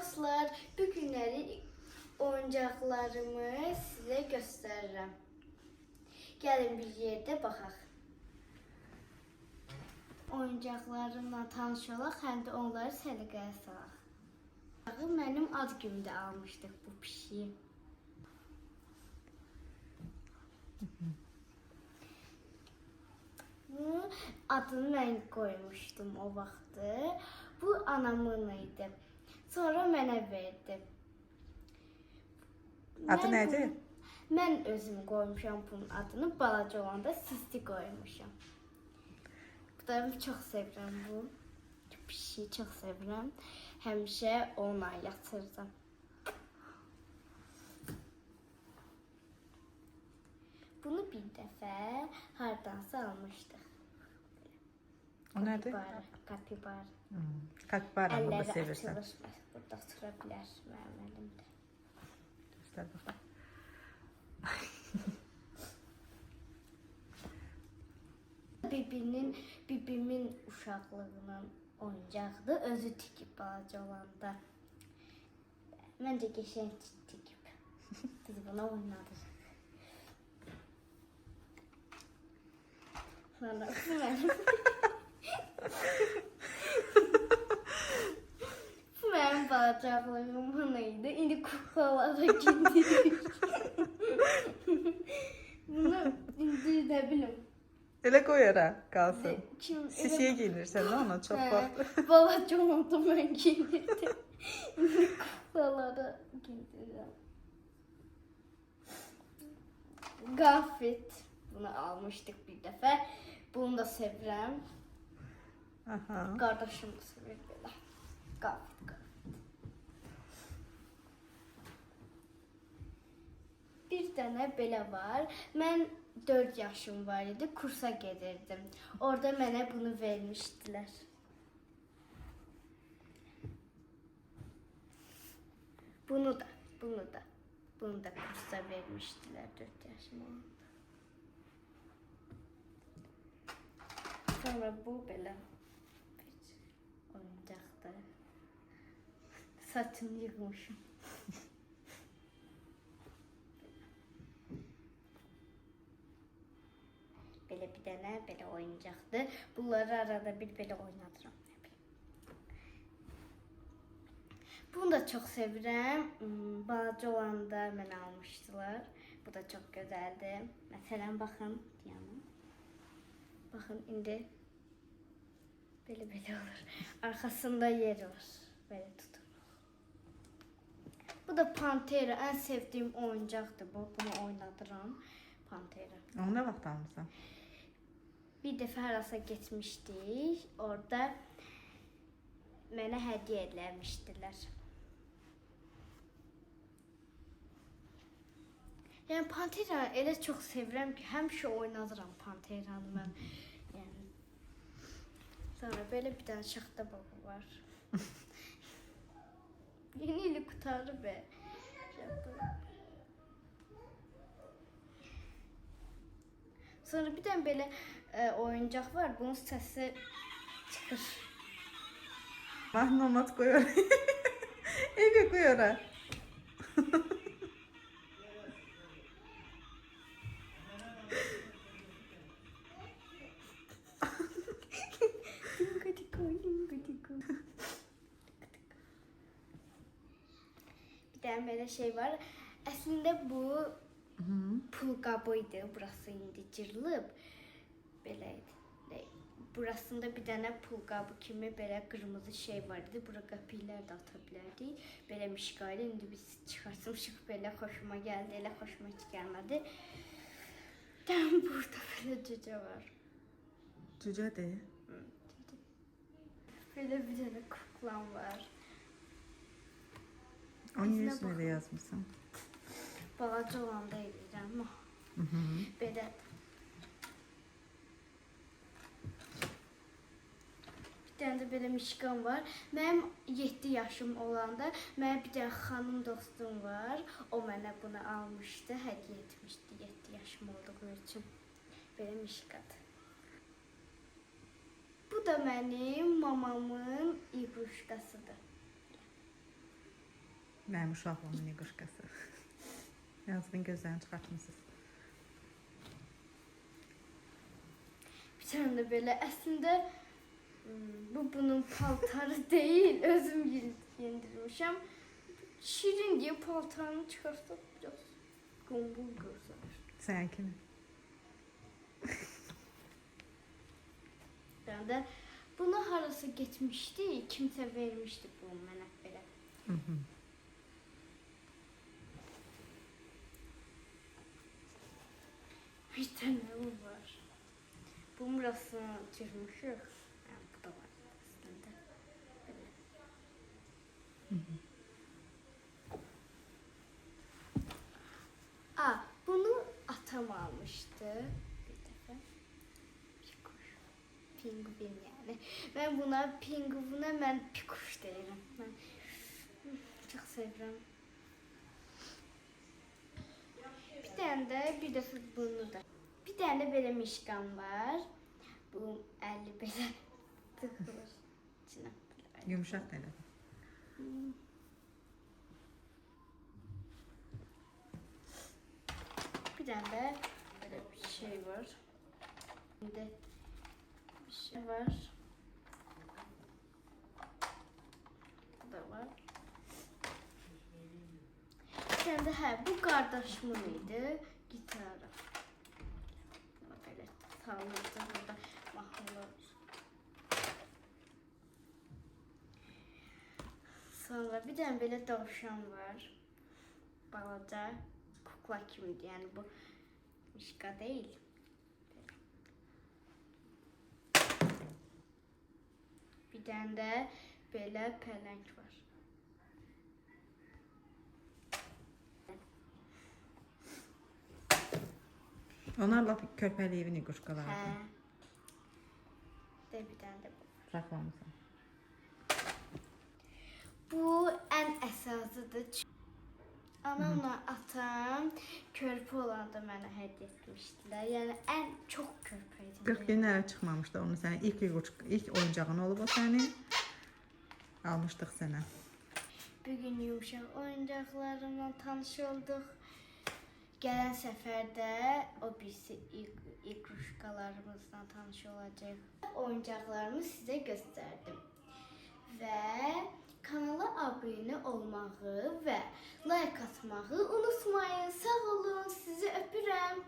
Dostlar, bugünləri oyuncaqlarımı sizə göstərirəm. Gəlin bir yerdə baxaq. Oyuncaqlarımla tanış olaq, həm də onları səliqəyə salaq. Mənim ad günümdə almışdıq bu pişiyi. Adını mən qoymuşdum o vaxtı. Bu anamın idi. Sonra mənə verdi. Adı nədir? Mən özüm qoymuşam bunun adını. Balaca olanda Sisti qoymuşam. Bu da çox sevirəm bu. Pişiyi çox sevirəm. Həmişə onunla yatırdım. Bunu bir dəfə hardansa almışdıq. O nədir? Kapibara. Kapibara mı Əlləri sevirsən? açılır. Burada otura bilər mənim əlimdə. Göstər bakalım. Bibimin uşaqlığının oyuncaqdır. Özü tikib balaca olanda. Məncə qəşəng tikib. Biz buna oynadıq. Sonra bu mənim balacaqlığımın idi. İndi kuklalara gidirik. Bunu indi nə bilim. Elə qoy ara, qalsın. Sisiyə Elə giyinirsən də ona çox vaxt. balaca oldu mən giyinirdim. İndi kuklalara gidirirəm. Gafet. Bunu almışdıq bir dəfə. Bunu da sevirəm. Aha. Qardaşım da sevir belə. Gafet. Bir dənə belə var. Mən 4 yaşım var idi. Kursa gedirdim. Orada mənə bunu vermişdilər. Bunu da kursa vermişdilər 4 yaşım olanda. Sonra bu belə bir oyuncaqdır. Saçımı yığmışım. Belə bir dənə belə oyuncaqdır. Bunları arada bir belə oynadıram. Bunu da çox sevirəm. Balaca olanda mənə almışdılar. Bu da çox gözəldir. Məsələn, baxın, yanım. Baxın, indi belə olur. Arxasında yer var. Belə tutun. Bu da Pantera. Ən sevdiyim oyuncaqdır bu. Bunu oynadıram. Pantera. Onu nə vaxt almısan? Bir dəfə harasa getmişdik. Orada mənə hədiyyə eləmişdilər. Yəni Pantera elə çox sevirəm ki, həmişə oynadıram Panteranı mən. Yəni sonra belə bir dənə şaxta balı var. Yeni ili qutarı be. Sonra bir dənə belə oyuncaq var. Bunun səsi çıxır. Mahnomat qoy ora. Evə qoy ora. Bir dənə belə şey var. Əslində bu pul qabıydı. Burası indi cırılıb. Belə idi. Burasında bir dənə pul qabı kimi belə qırmızı şey var idi. Bura qəpiklər də ata bilərdik. Belə mişqaydı. İndi biz çıxartmışıq. Belə xoşuma gəldi. Elə xoşuma heç gəlmədi. Burada belə cücə var. Cücədir. Belə bir dənə kuklam var. Onun yüzünə də yazmışsan. Balaca olanda eləyirəm. Belə. Bir dənə də belə mişqam var. Mənim 7 yaşım olanda mənim bir dənə xanım dostum var. O mənə bunu almışdı, hədiyyə etmişdi 7 yaşım olduğu üçün. Belə mişqadır. Bu da mənim mamamın iqruşkasıdır. Mənim uşaqlığımın iquşkası. Yazığın gözlərini çıxartmışsınız. Bir tane de böyle aslında bu bunun paltarı değil. Özüm giyindirmişim. Şirin diye paltarını çıkartıp biraz gombul gösterir. Səninkini. Ben de bunu harası gitmişti. Kimse vermişti bu mənə belə. Bir tane bu var. Bu burasını çırmışıq. Yani bu da var aslında. Böyle. Bunu atam almıştı bir defa. Bir kuş. Pingvin yani. Ben buna pingvine ben pikuş derim. Ben çok seviyorum. Bir tane de bir defa bunu da. Bir tane de böyle mişkan var. Bu 50 böyle tıkılır. İçine. Yumuşaq da elə. Bir tane de böyle bir şey var. Bir de bir şey var. Bu da var. Bir tane de bu kardeşimin idi. Gitarı. Buna böyle sağlıklı burada mahnılar. Sonra bir tane böyle tavşan var. Balaca kukla kimdi yani bu mişka değil. Bir tane de böyle pelenk var. Onlar lap körpəliyevin iquşkaları. De bir tane de bu. Saxlamısan. Bu en esasıdır. Anamla atam körpü olanda mənə hədiyyə etmişdilər. Yəni en çok körpəydim. 40 günlərə çıxmamışdı onu sənə. İlk oyuncağın olub o sənin. Almışdıq sənə. Bugün yumuşaq oyuncaqlarımla tanış olduq. Gələn səfərdə o birisi iqruşkalarımızla tanış olacaq. Oyuncaqlarımı sizə göstərdim. Və kanala abunə olmağı və like atmağı unutmayın. Sağ olun, sizi öpürəm.